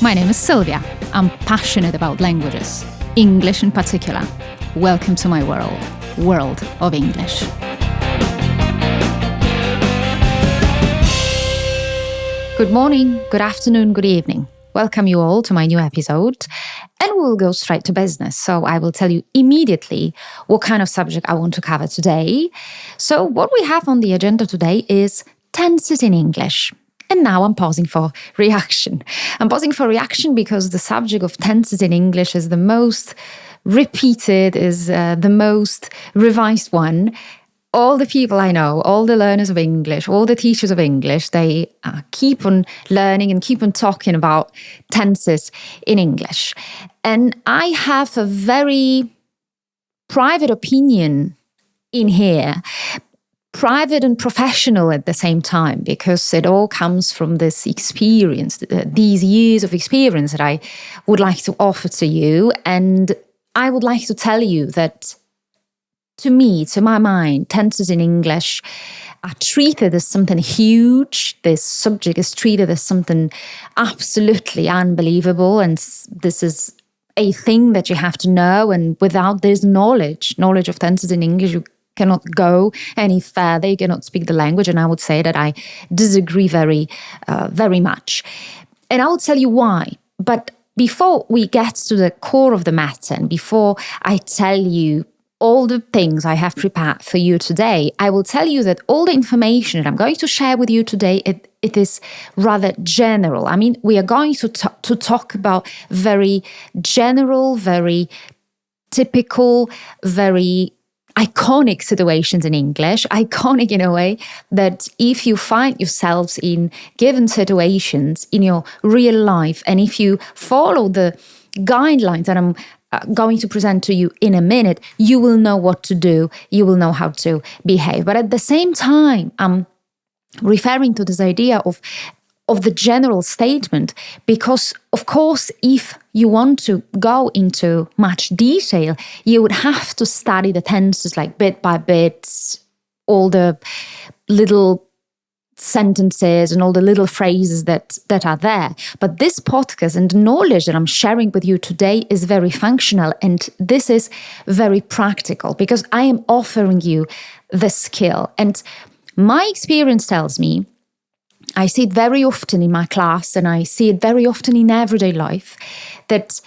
My name is Sylvia. I'm passionate about languages, English in particular. Welcome to my world of English. Good morning, good afternoon, good evening. Welcome you all to my new episode, and we'll go straight to business. So I will tell you immediately what kind of subject I want to cover today. So what we have on the agenda today is tenses in English. And now I'm pausing for reaction. I'm pausing for reaction because the subject of tenses in English is the most repeated, is the most revised one. All the people I know, all the learners of English, all the teachers of English, they keep on learning and keep on talking about tenses in English. And I have a very private opinion in here. Private and professional at the same time, because it all comes from this experience, these years of experience that I would like to offer to you. And I would like to tell you that to me, to my mind, tenses in English are treated as something huge. This subject is treated as something absolutely unbelievable. And this is a thing that you have to know. And without this knowledge of tenses in English, you cannot go any further, you cannot speak the language, and I would say that I disagree very much. And I'll tell you why. But before we get to the core of the matter, and before I tell you all the things I have prepared for you today, I will tell you that all the information that I'm going to share with you today, it is rather general. I mean, we are going to talk about very general, very typical, very iconic situations in English, iconic in a way that if you find yourselves in given situations in your real life, and if you follow the guidelines that I'm going to present to you in a minute, you will know what to do, you will know how to behave. But at the same time, I'm referring to this idea of the general statement, because of course, if you want to go into much detail, you would have to study the tenses like bit by bit, all the little sentences and all the little phrases that are there. But this podcast and the knowledge that I'm sharing with you today is very functional, and this is very practical because I am offering you the skill. And my experience tells me, I see it very often in my class, and I see it very often in everyday life, that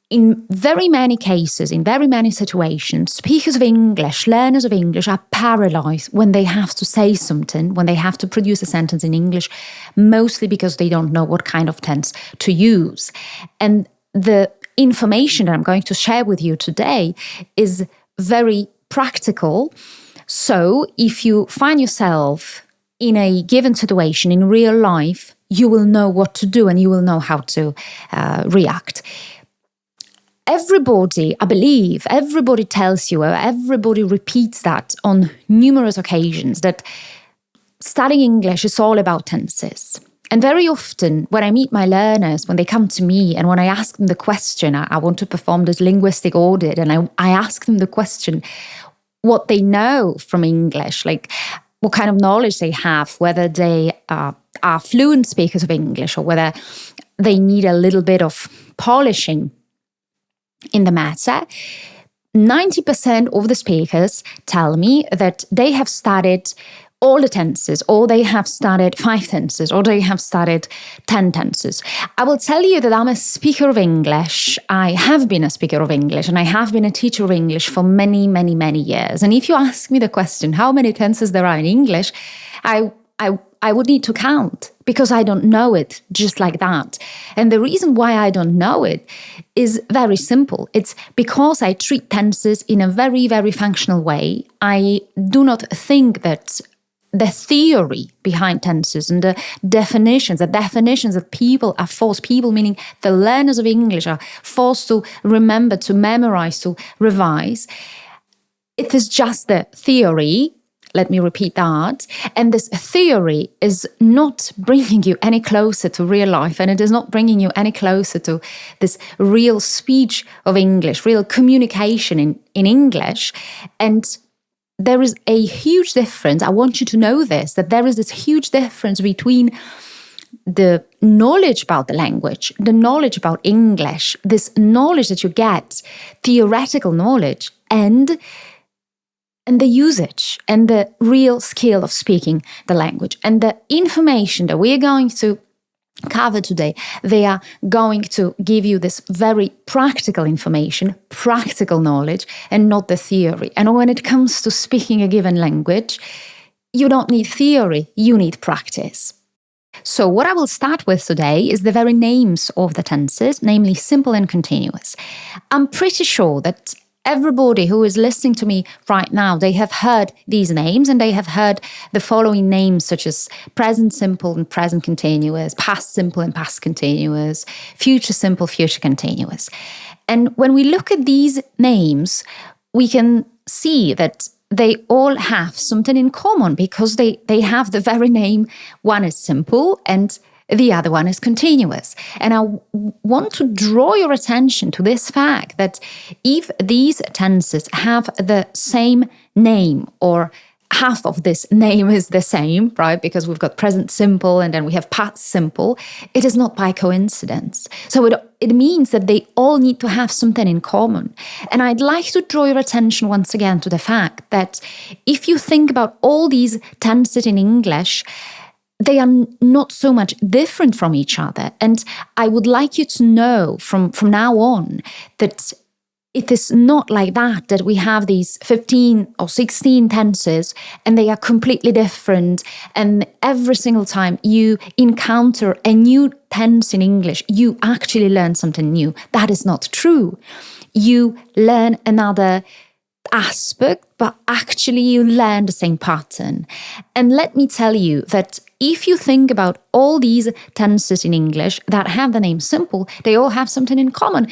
in very many cases, in very many situations, speakers of English, learners of English are paralyzed when they have to say something, when they have to produce a sentence in English, mostly because they don't know what kind of tense to use. And the information that I'm going to share with you today is very practical. So if you find yourself in a given situation in real life, you will know what to do and you will know how to react. Everybody, I believe, everybody tells you, everybody repeats that on numerous occasions, that studying English is all about tenses. And very often when I meet my learners, when they come to me and when I ask them the question, I want to perform this linguistic audit, and I ask them the question, what they know from English, like what kind of knowledge they have, whether they are fluent speakers of English or whether they need a little bit of polishing in the matter. 90% of the speakers tell me that they have studied all the tenses, or they have studied 5 tenses, or they have studied 10 tenses. I will tell you that I'm a speaker of English. I have been a speaker of English, and I have been a teacher of English for many, many, many years. And if you ask me the question, how many tenses there are in English, I would need to count, because I don't know it just like that. And the reason why I don't know it is very simple. It's because I treat tenses in a very, very functional way. I do not think that the theory behind tenses and the definitions that people are forced, people meaning the learners of English are forced to remember, to memorize, to revise. It is just the theory. Let me repeat that. And this theory is not bringing you any closer to real life, and it is not bringing you any closer to this real speech of English, real communication in English. And there is a huge difference. I want you to know this, that there is this huge difference between the knowledge about the language, the knowledge about English, this knowledge that you get, theoretical knowledge, and the usage and the real skill of speaking the language. And the information that we are going to cover today, they are going to give you this very practical information, practical knowledge, and not the theory. And when it comes to speaking a given language, you don't need theory, you need practice. So what I will start with today is the very names of the tenses, namely simple and continuous. I'm pretty sure that everybody who is listening to me right now, they have heard these names, and they have heard the following names such as present simple and present continuous, past simple and past continuous, future simple, future continuous. And when we look at these names, we can see that they all have something in common because they have the very name. One is simple and the other one is continuous. And I want to draw your attention to this fact that if these tenses have the same name, or half of this name is the same, right? Because we've got present simple and then we have past simple, it is not by coincidence. So it means that they all need to have something in common. And I'd like to draw your attention once again to the fact that if you think about all these tenses in English, they are not so much different from each other. And I would like you to know from now on that it is not like that we have these 15 or 16 tenses and they are completely different. And every single time you encounter a new tense in English, you actually learn something new. That is not true. You learn another aspect, but actually you learn the same pattern. And let me tell you that if you think about all these tenses in English that have the name simple, they all have something in common.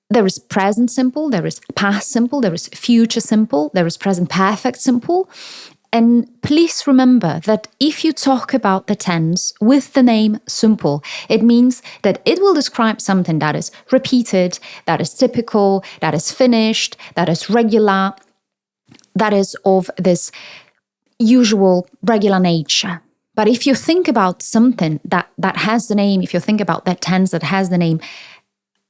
There is present simple, there is past simple, there is future simple, there is present perfect simple. And please remember that if you talk about the tense with the name simple, it means that it will describe something that is repeated, that is typical, that is finished, that is regular, that is of this usual regular nature. But if you think about something that has the name, if you think about that tense that has the name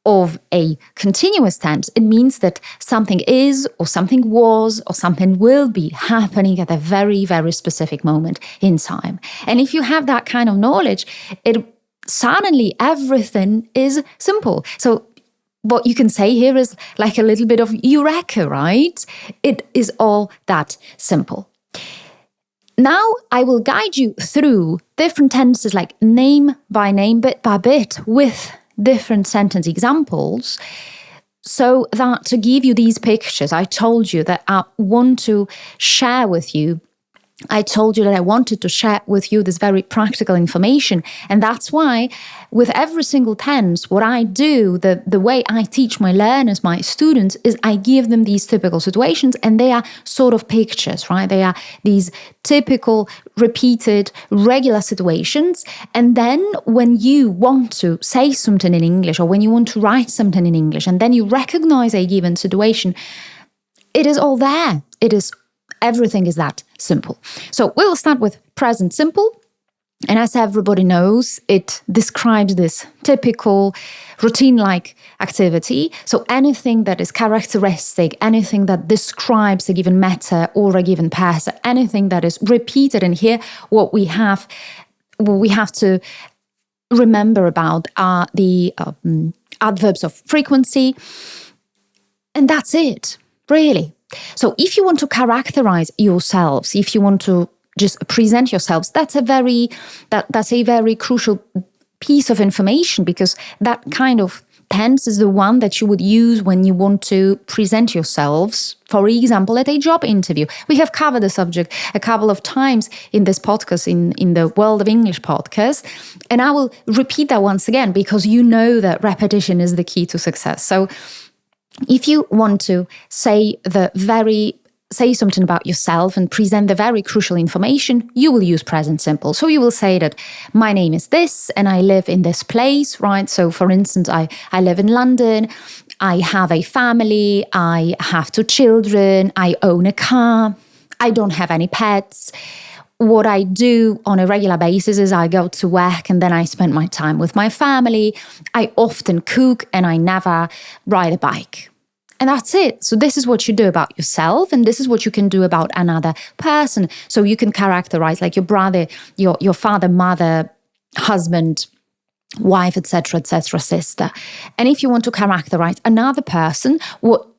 of a continuous tense, it means that something is or something was or something will be happening at a very, very specific moment in time. And if you have that kind of knowledge, suddenly everything is simple. So what you can say here is like a little bit of eureka, right? It is all that simple. Now I will guide you through different tenses, like name by name, bit by bit, with different sentence examples, so that to give you these pictures, I told you that I want to share with you. I told you that I wanted to share with you this very practical information. And that's why with every single tense, what I do, the way I teach my learners, my students, is I give them these typical situations, and they are sort of pictures, right? They are these typical, repeated, regular situations. And then when you want to say something in English, or when you want to write something in English, and then you recognize a given situation, it is all there. Everything is that simple. So we'll start with present simple. And as everybody knows, it describes this typical routine-like activity. So anything that is characteristic, anything that describes a given matter or a given person, anything that is repeated. And here what we have to remember about are the adverbs of frequency. And that's it, really. So if you want to characterize yourselves, if you want to just present yourselves, that's a very crucial piece of information, because that kind of tense is the one that you would use when you want to present yourselves, for example, at a job interview. We have covered the subject a couple of times in this podcast, in the World of English podcast, and I will repeat that once again, because you know that repetition is the key to success. So if you want to say something about yourself and present the very crucial information, you will use present simple. So you will say that my name is this and I live in this place, right? So for instance, I live in London, I have a family, I have 2 children, I own a car, I don't have any pets. what I do on a regular basis is I go to work and then I spend my time with my family. I often cook and I never ride a bike. And that's it. So this is what you do about yourself, and this is what you can do about another person. So you can characterize like your brother, your father, mother, husband, wife, etc., sister. And if you want to characterize another person,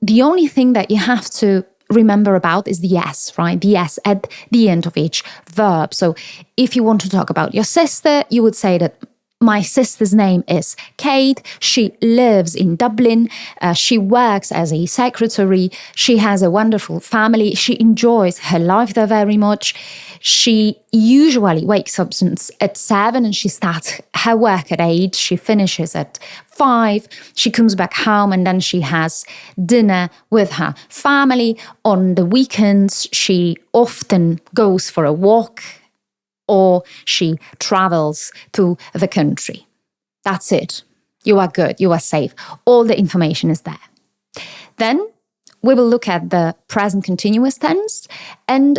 the only thing that you have to remember about is the S, right? The S at the end of each verb. So if you want to talk about your sister, you would say that my sister's name is Kate. She lives in Dublin. She works as a secretary. She has a wonderful family. She enjoys her life there very much. She usually wakes up at 7 and she starts her work at 8. She finishes at 5. She comes back home and then she has dinner with her family. On the weekends, she often goes for a walk, or she travels to the country. That's it. You are good. You are safe. All the information is there. Then we will look at the present continuous tense. And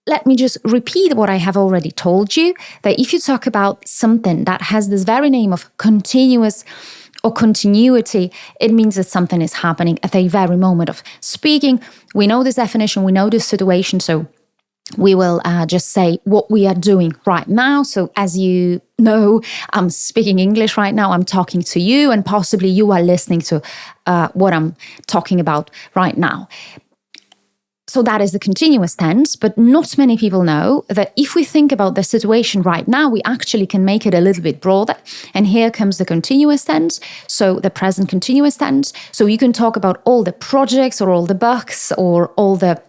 let me just repeat what I have already told you, that if you talk about something that has this very name of continuous or continuity, it means that something is happening at a very moment of speaking. We know this definition. We know this situation. So we will just say what we are doing right now. So as you know, I'm speaking English right now. I'm talking to you, and possibly you are listening to what I'm talking about right now. So that is the continuous tense, but not many people know that if we think about the situation right now, we actually can make it a little bit broader. And here comes the continuous tense, so the present continuous tense. So you can talk about all the projects or all the books or all the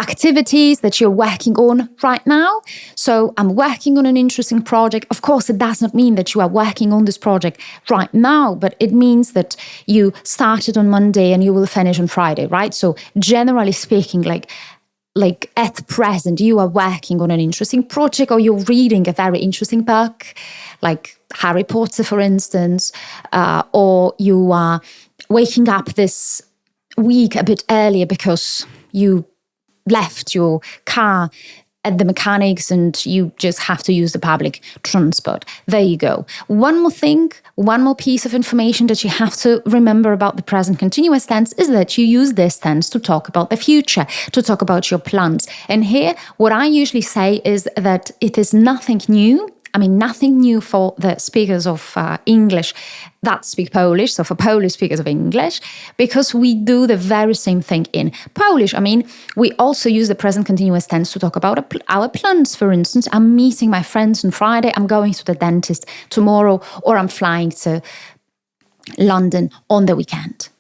activities that you're working on right now. So I'm working on an interesting project. Of course, it does not mean that you are working on this project right now, but it means that you started on Monday and you will finish on Friday, right? So generally speaking, like at present, you are working on an interesting project, or you're reading a very interesting book, like Harry Potter, for instance, or you are waking up this week a bit earlier because you left your car at the mechanics and you just have to use the public transport. There you go. One more thing, one more piece of information that you have to remember about the present continuous tense is that you use this tense to talk about the future, to talk about your plans. And here, what I usually say is that it is nothing new. I mean, nothing new for the speakers of English that speak Polish, so for Polish speakers of English, because we do the very same thing in Polish. I mean, we also use the present continuous tense to talk about our plans. For instance, I'm meeting my friends on Friday, I'm going to the dentist tomorrow, or I'm flying to London on the weekend.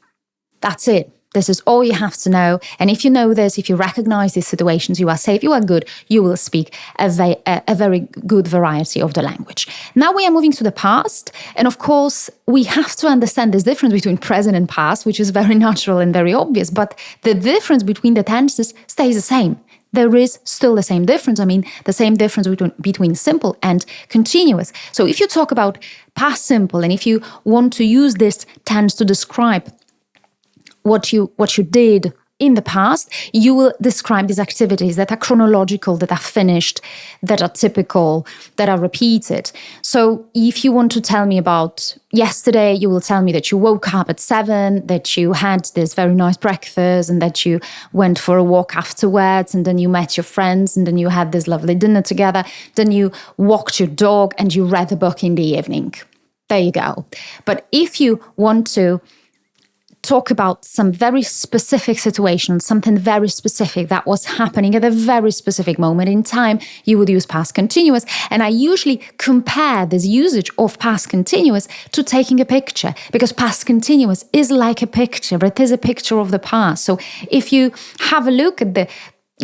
That's it. This is all you have to know. And if you know this, if you recognize these situations, you are safe, you are good, you will speak a very good variety of the language. Now we are moving to the past. And of course, we have to understand this difference between present and past, which is very natural and very obvious. But the difference between the tenses stays the same. There is still the same difference. I mean, the same difference between simple and continuous. So if you talk about past simple, and if you want to use this tense to describe what you did in the past, you will describe these activities that are chronological, that are finished, that are typical, that are repeated. So if you want to tell me about yesterday, you will tell me that you woke up at 7, that you had this very nice breakfast, and that you went for a walk afterwards, and then you met your friends, and then you had this lovely dinner together, then you walked your dog, and you read a book in the evening. There you go. But if you want to talk about some very specific situation, something very specific that was happening at a very specific moment in time, you would use past continuous. And I usually compare this usage of past continuous to taking a picture, because past continuous is like a picture. It is a picture of the past. So if you have a look at the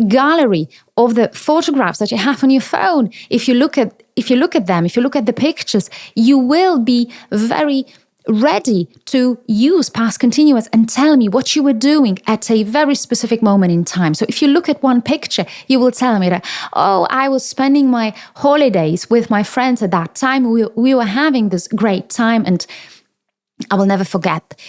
gallery of the photographs that you have on your phone, if you look at the pictures, you will be very ready to use past continuous and tell me what you were doing at a very specific moment in time. So if you look at one picture, you will tell me that, oh, I was spending my holidays with my friends at that time. We were having this great time, and I will never forget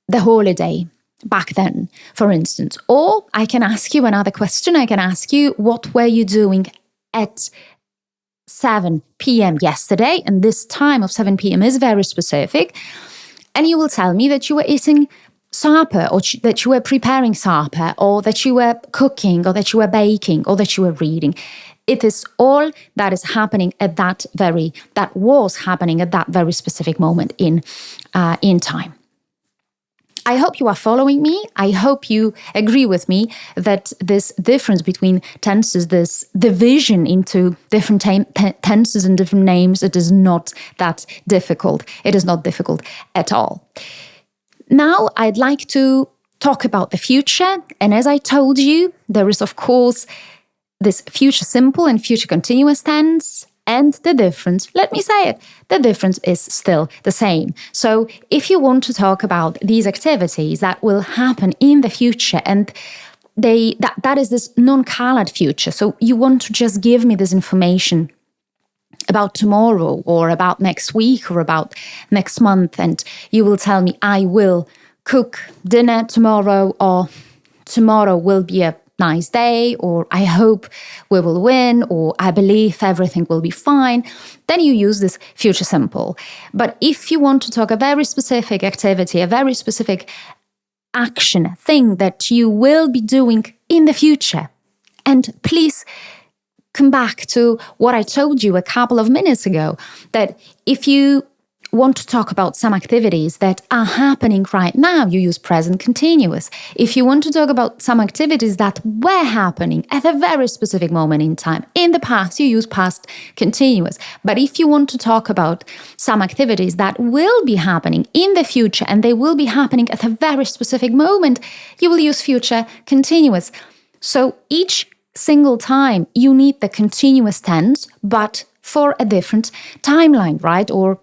the holiday back then, for instance. Or I can ask you another question. I can ask you, what were you doing at 7 p.m. yesterday? And this time of 7 p.m. is very specific. And you will tell me that you were eating supper, or that you were preparing supper, or that you were cooking, or that you were baking, or that you were reading. It is all that is happening that was happening at that very specific moment in time. I hope you are following me. I hope you agree with me that this difference between tenses, this division into different tenses and different names, it is not that difficult. It is not difficult at all. Now, I'd like to talk about the future. And as I told you, there is, of course, this future simple and future continuous tense. And the difference, let me say it, the difference is still the same. So if you want to talk about these activities that will happen in the future, and that is this non-colored future, so you want to just give me this information about tomorrow or about next week or about next month, and you will tell me I will cook dinner tomorrow, or tomorrow will be a nice day, or I hope we will win, or I believe everything will be fine, then you use this future simple. But if you want to talk a very specific activity, a very specific action, thing that you will be doing in the future, and please come back to what I told you a couple of minutes ago, that if you want to talk about some activities that are happening right now, you use present continuous. If you want to talk about some activities that were happening at a very specific moment in time, in the past, you use past continuous. But if you want to talk about some activities that will be happening in the future, and they will be happening at a very specific moment, you will use future continuous. So each single time you need the continuous tense, but for a different timeline, right? Or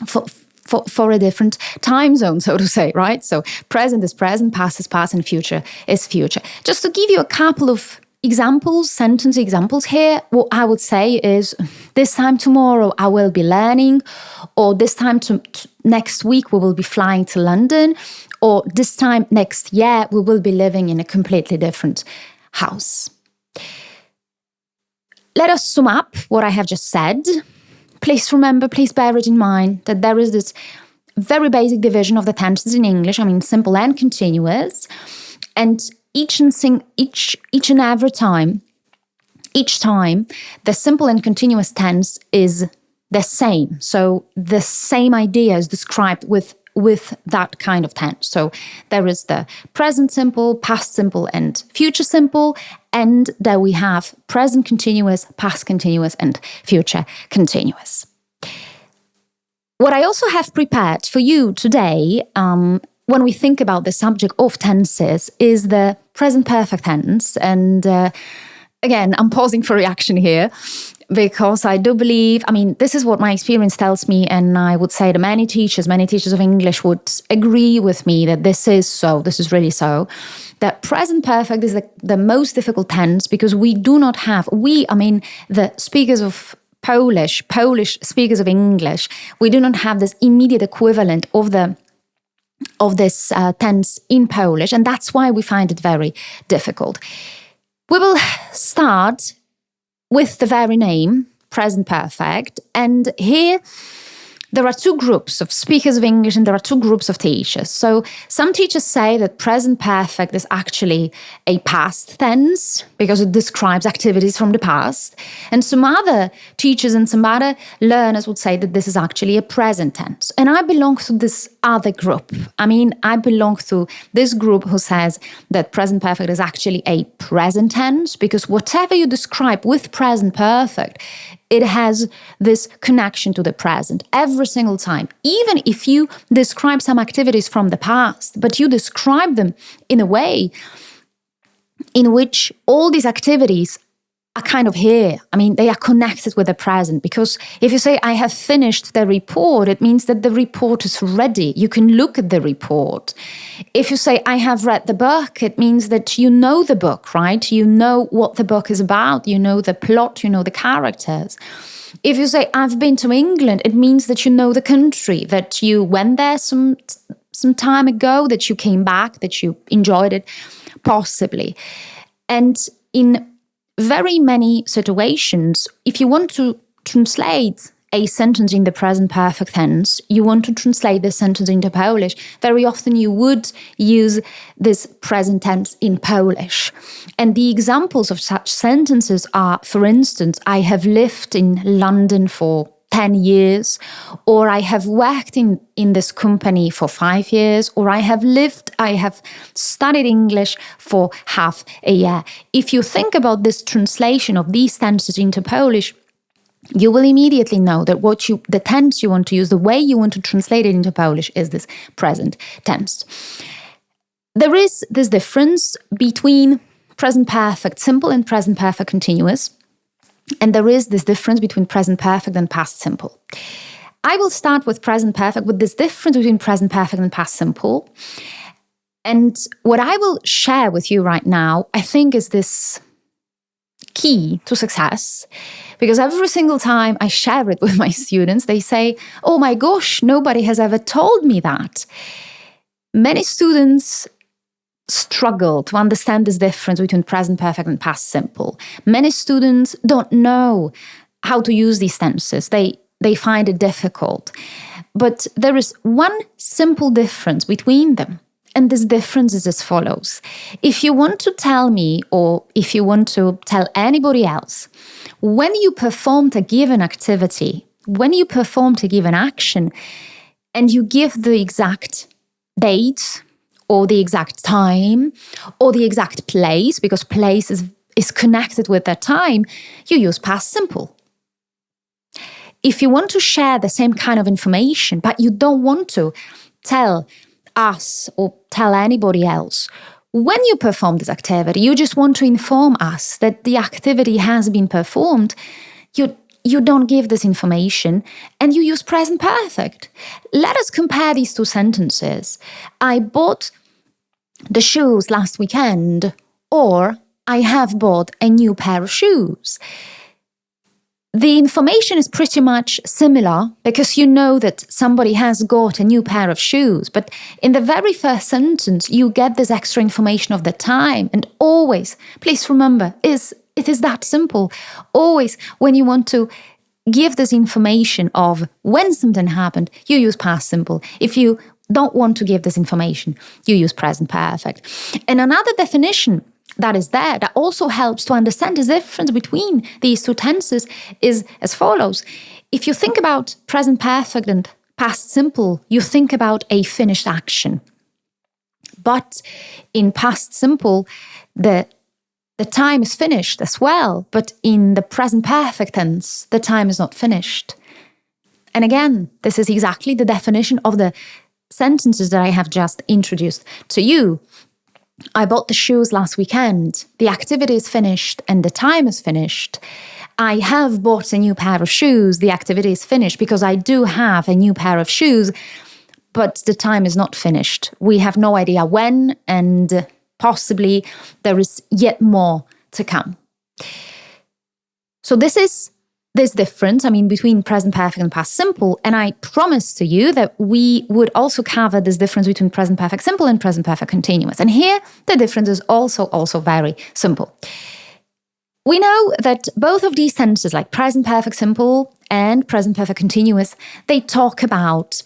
for a different time zone, so to say, right? So present is present, past is past, and future is future. Just to give you a couple of examples, sentence examples here, what I would say is, this time tomorrow I will be learning, or this time next week we will be flying to London, or this time next year we will be living in a completely different house. Let us sum up what I have just said. Please remember, please bear it in mind that there is this very basic division of the tenses in English. I mean, simple and continuous. And each and every time, the simple and continuous tense is the same. So the same idea is described with that kind of tense. So there is the present simple, past simple, and future simple. And then we have present continuous, past continuous, and future continuous. What I also have prepared for you today, when we think about the subject of tenses, is the present perfect tense. And again, I'm pausing for reaction here, because I do believe, I mean, this is what my experience tells me, and I would say that many teachers of English would agree with me that this is really so, that present perfect is the most difficult tense, because we do not have, the speakers of Polish speakers of English, we do not have this immediate equivalent of this tense in Polish, and that's why we find it very difficult. We will start with the very name, present perfect, and here there are two groups of speakers of English and there are two groups of teachers. So some teachers say that present perfect is actually a past tense because it describes activities from the past. And some other teachers and some other learners would say that this is actually a present tense. And I belong to this other group. I belong to this group who says that present perfect is actually a present tense, because whatever you describe with present perfect, it has this connection to the present every single time. Even if you describe some activities from the past, but you describe them in a way in which all these activities are kind of here. They are connected with the present, because if you say, I have finished the report, it means that the report is ready. You can look at the report. If you say, I have read the book, it means that you know the book, right? You know what the book is about. You know the plot, you know the characters. If you say, I've been to England, it means that you know the country, that you went there some some time ago that you came back, that you enjoyed it, possibly. And in very many situations, if you want to translate a sentence in the present perfect tense, you want to translate the sentence into Polish, very often you would use this present tense in Polish. And the examples of such sentences are, for instance, I have lived in London for 10 years, or I have worked in this company for 5 years, or I have studied English for half a year. If you think about this translation of these sentences into Polish, you will immediately know that the tense you want to use, the way you want to translate it into Polish is this present tense. There is this difference between present perfect simple and present perfect continuous. And there is this difference between present perfect and past simple. I will start with present perfect, with this difference between present perfect and past simple. And what I will share with you right now, I think, is this key to success. Because every single time I share it with my students, they say, oh my gosh, nobody has ever told me that. Many students struggle to understand this difference between present perfect and past simple. Many students don't know how to use these tenses. They find it difficult. But there is one simple difference between them. And this difference is as follows. If you want to tell me, or if you want to tell anybody else, when you performed a given activity, when you performed a given action, and you give the exact date, or the exact time, or the exact place, because place is connected with that time, you use past simple. If you want to share the same kind of information, but you don't want to tell us or tell anybody else, when you perform this activity, you just want to inform us that the activity has been performed, you don't give this information and you use present perfect. Let us compare these two sentences. I bought the shoes last weekend, or I have bought a new pair of shoes. The information is pretty much similar because you know that somebody has got a new pair of shoes. But in the very first sentence, you get this extra information of the time. And always, please remember, it is that simple. Always, when you want to give this information of when something happened, you use past simple. If you don't want to give this information, you use present perfect. And another definition that is there that also helps to understand the difference between these two tenses is as follows. If you think about present perfect and past simple, you think about a finished action. But in past simple, the time is finished as well, but in the present perfect tense, the time is not finished. And again, this is exactly the definition of the sentences that I have just introduced to you. I bought the shoes last weekend. The activity is finished and the time is finished. I have bought a new pair of shoes. The activity is finished because I do have a new pair of shoes, but the time is not finished. We have no idea when, and possibly there is yet more to come. So this is this difference, between present perfect and past simple. And I promised to you that we would also cover this difference between present perfect simple and present perfect continuous. And here, the difference is also very simple. We know that both of these sentences, like present perfect simple and present perfect continuous, they talk about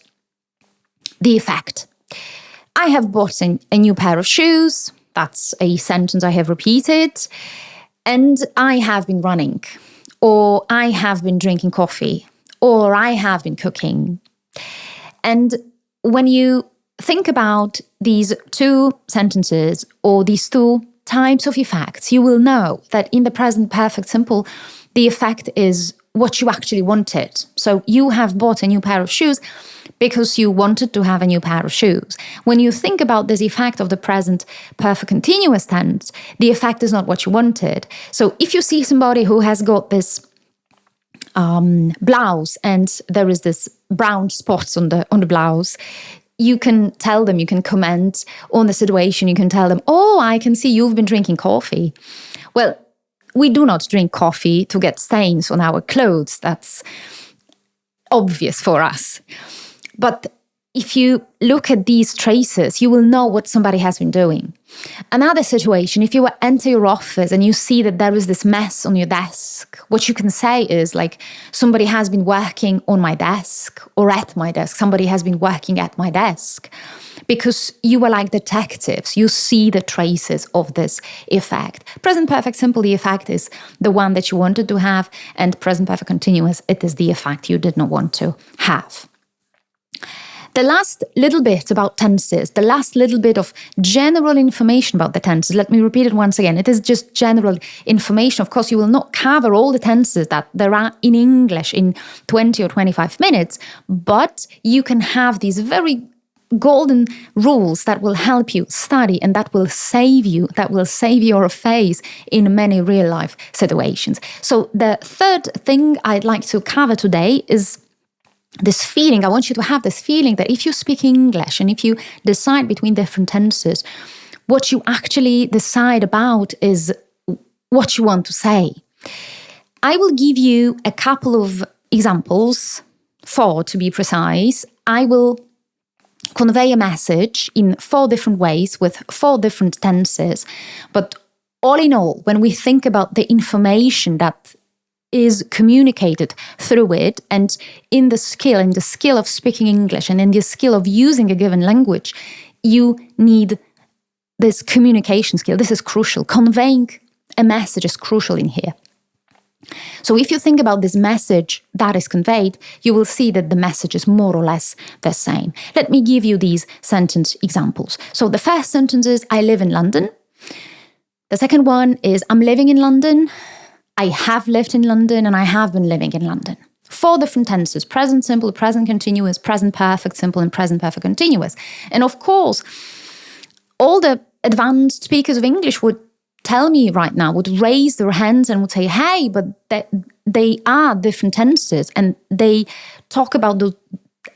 the effect. I have bought a new pair of shoes. That's a sentence I have repeated. And I have been running. Or I have been drinking coffee, or I have been cooking. And when you think about these two sentences or these two types of effects, you will know that in the present perfect simple, the effect is what you actually wanted. So you have bought a new pair of shoes because you wanted to have a new pair of shoes. When you think about this effect of the present perfect continuous tense, the effect is not what you wanted. So if you see somebody who has got this blouse and there is this brown spots on the blouse, you can tell them, you can comment on the situation, you can tell them, oh, I can see you've been drinking coffee. Well, we do not drink coffee to get stains on our clothes. That's obvious for us. But if you look at these traces, you will know what somebody has been doing. Another situation, if you enter your office and you see that there is this mess on your desk, what you can say is like, somebody has been working on my desk or at my desk. Somebody has been working at my desk. Because you are like detectives. You see the traces of this effect. Present perfect simple, the effect is the one that you wanted to have. And present perfect continuous, it is the effect you did not want to have. The last little bit about tenses, the last little bit of general information about the tenses, let me repeat it once again. It is just general information. Of course, you will not cover all the tenses that there are in English in 20 or 25 minutes, but you can have these very golden rules that will help you study and that will save your face in many real life situations. So the third thing I'd like to cover today is this feeling. I want you to have this feeling that if you speak English and if you decide between different tenses, what you actually decide about is what you want to say. I will give you a couple of examples, 4 to be precise. I will convey a message in 4 different ways with 4 different tenses. But all in all, when we think about the information that is communicated through it, and in the skill of speaking English and in the skill of using a given language, you need this communication skill. This is crucial. Conveying a message is crucial in here. So if you think about this message that is conveyed, you will see that the message is more or less the same. Let me give you these sentence examples. So the first sentence is, I live in London. The second one is, I'm living in London. I have lived in London and I have been living in London. 4 different tenses: present simple, present continuous, present perfect simple, and present perfect continuous. And of course, all the advanced speakers of English would tell me right now, would raise their hands and would say, hey, but they are different tenses and they talk about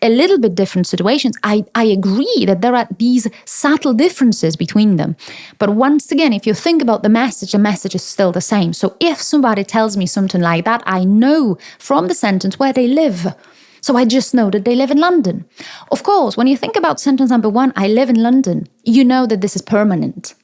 a little bit different situations. I agree that there are these subtle differences between them. But once again, if you think about the message is still the same. So if somebody tells me something like that, I know from the sentence where they live. So I just know that they live in London. Of course, when you think about sentence number 1, I live in London, you know that this is permanent,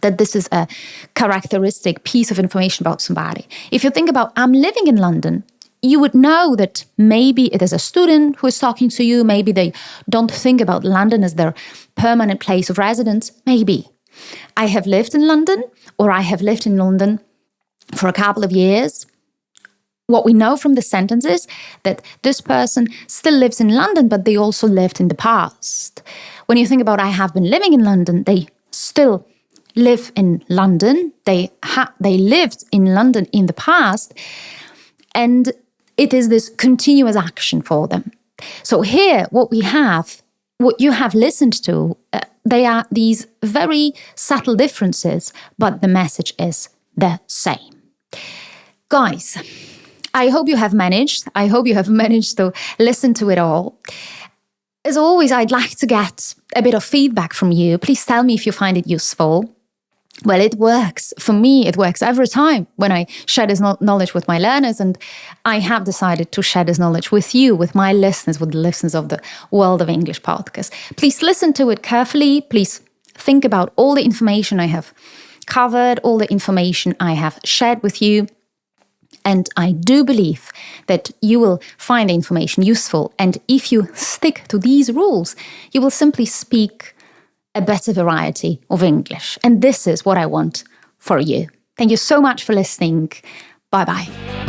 that this is a characteristic piece of information about somebody. If you think about I'm living in London, you would know that maybe it is a student who is talking to you. Maybe they don't think about London as their permanent place of residence. Maybe. I have lived in London, or I have lived in London for a couple of years. What we know from the sentence is that this person still lives in London, but they also lived in the past. When you think about I have been living in London, they still live in London. They lived in London in the past, and it is this continuous action for them. So here, what you have listened to, they are these very subtle differences, but the message is the same. Guys, I hope you have managed. I hope you have managed to listen to it all. As always, I'd like to get a bit of feedback from you. Please tell me if you find it useful. Well, it works. For me, it works every time when I share this knowledge with my learners, and I have decided to share this knowledge with you, with my listeners, with the listeners of the World of English podcast. Please listen to it carefully. Please think about all the information I have covered, all the information I have shared with you. And I do believe that you will find the information useful. And if you stick to these rules, you will simply speak a better variety of English. And this is what I want for you. Thank you so much for listening. Bye-bye.